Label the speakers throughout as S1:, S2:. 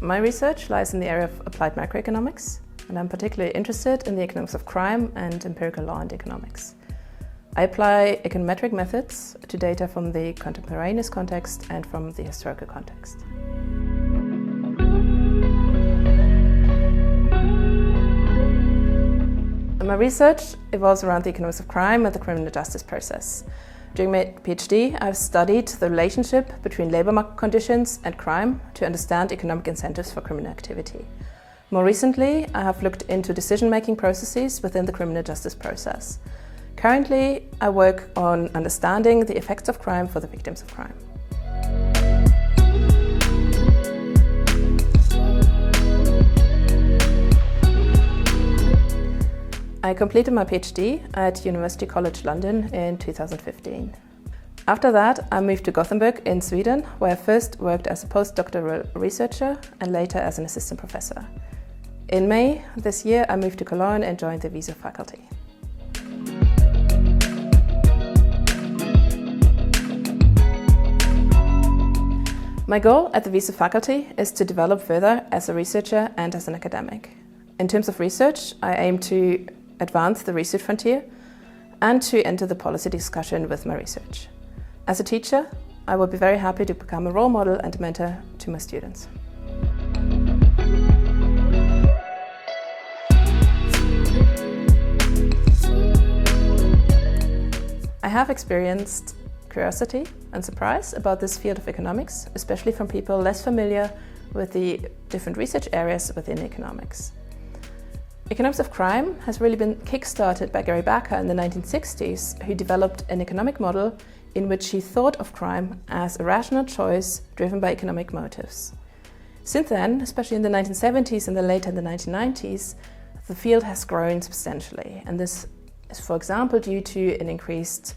S1: My research lies in the area of applied macroeconomics, and I'm particularly interested in the economics of crime and empirical law and economics. I apply econometric methods to data from the contemporaneous context and from the historical context. My research evolves around the economics of crime and the criminal justice process. During my PhD, I've studied the relationship between labour market conditions and crime to understand economic incentives for criminal activity. More recently, I have looked into decision-making processes within the criminal justice process. Currently, I work on understanding the effects of crime for the victims of crime. I completed my PhD at University College London in 2015. After that, I moved to Gothenburg in Sweden, where I first worked as a postdoctoral researcher and later as an assistant professor. In May this year, I moved to Cologne and joined the WiSo Faculty. My goal at the WiSo Faculty is to develop further as a researcher and as an academic. In terms of research, I aim to advance the research frontier and to enter the policy discussion with my research. As a teacher, I will be very happy to become a role model and a mentor to my students. I have experienced curiosity and surprise about this field of economics, especially from people less familiar with the different research areas within economics. Economics of crime has really been kick-started by Gary Baker in the 1960s, who developed an economic model in which he thought of crime as a rational choice driven by economic motives. Since then, especially in the 1970s and then later in the 1990s, the field has grown substantially, and this is, for example, due to an increased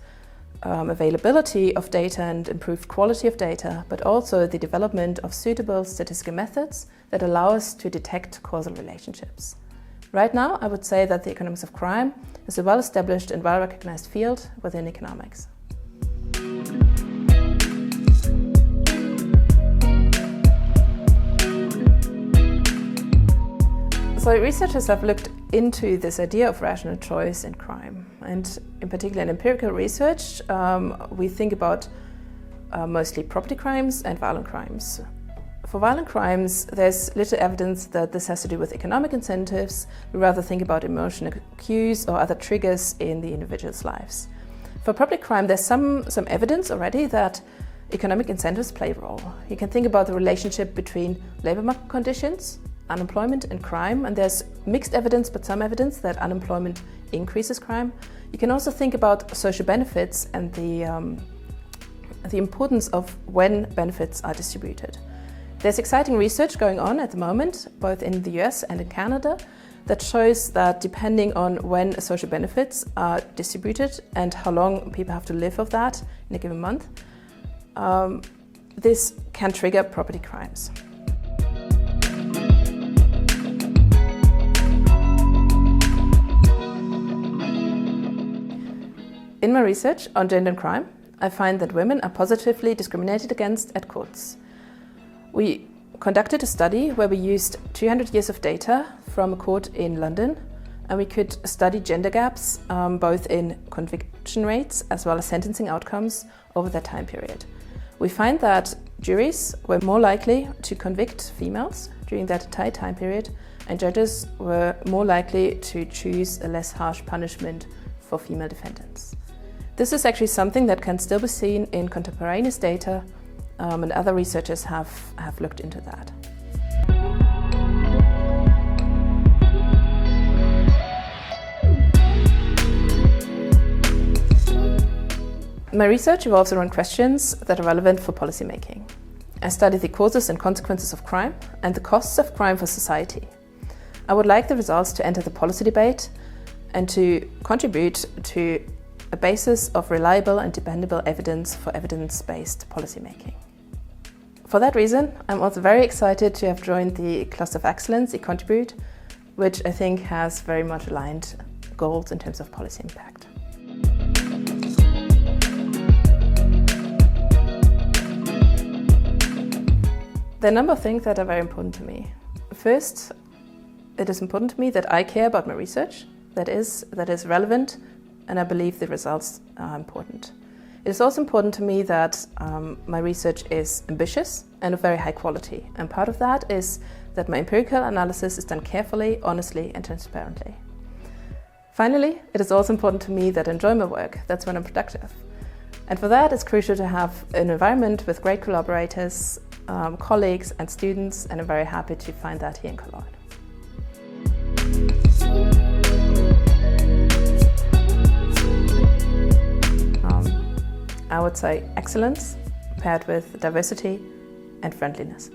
S1: availability of data and improved quality of data, but also the development of suitable statistical methods that allow us to detect causal relationships. Right now, I would say that the economics of crime is a well-established and well-recognized field within economics. So researchers have looked into this idea of rational choice in crime, and in particular in empirical research, we think about mostly property crimes and violent crimes. For violent crimes, there's little evidence that this has to do with economic incentives. We rather think about emotional cues or other triggers in the individual's lives. For property crime, there's some evidence already that economic incentives play a role. You can think about the relationship between labour market conditions, unemployment and crime, and there's mixed evidence, but some evidence that unemployment increases crime. You can also think about social benefits and the importance of when benefits are distributed. There's exciting research going on at the moment, both in the US and in Canada, that shows that depending on when social benefits are distributed and how long people have to live off that in a given month, this can trigger property crimes. In my research on gender and crime, I find that women are positively discriminated against at courts. We conducted a study where we used 200 years of data from a court in London, and we could study gender gaps both in conviction rates as well as sentencing outcomes over that time period. We find that juries were more likely to convict females during that entire time period, and judges were more likely to choose a less harsh punishment for female defendants. This is actually something that can still be seen in contemporaneous data, and other researchers have looked into that. My research revolves around questions that are relevant for policymaking. I study the causes and consequences of crime and the costs of crime for society. I would like the results to enter the policy debate and to contribute to a basis of reliable and dependable evidence for evidence-based policymaking. For that reason, I'm also very excited to have joined the Cluster of Excellence, eContribute, which I think has very much aligned goals in terms of policy impact. There are a number of things that are very important to me. First, it is important to me that I care about my research, that is relevant, and I believe the results are important. It is also important to me that my research is ambitious and of very high quality. And part of that is that my empirical analysis is done carefully, honestly, and transparently. Finally, it is also important to me that I enjoy my work. That's when I'm productive. And for that, it's crucial to have an environment with great collaborators, colleagues and students, and I'm very happy to find that here in Cologne. I would say excellence paired with diversity and friendliness.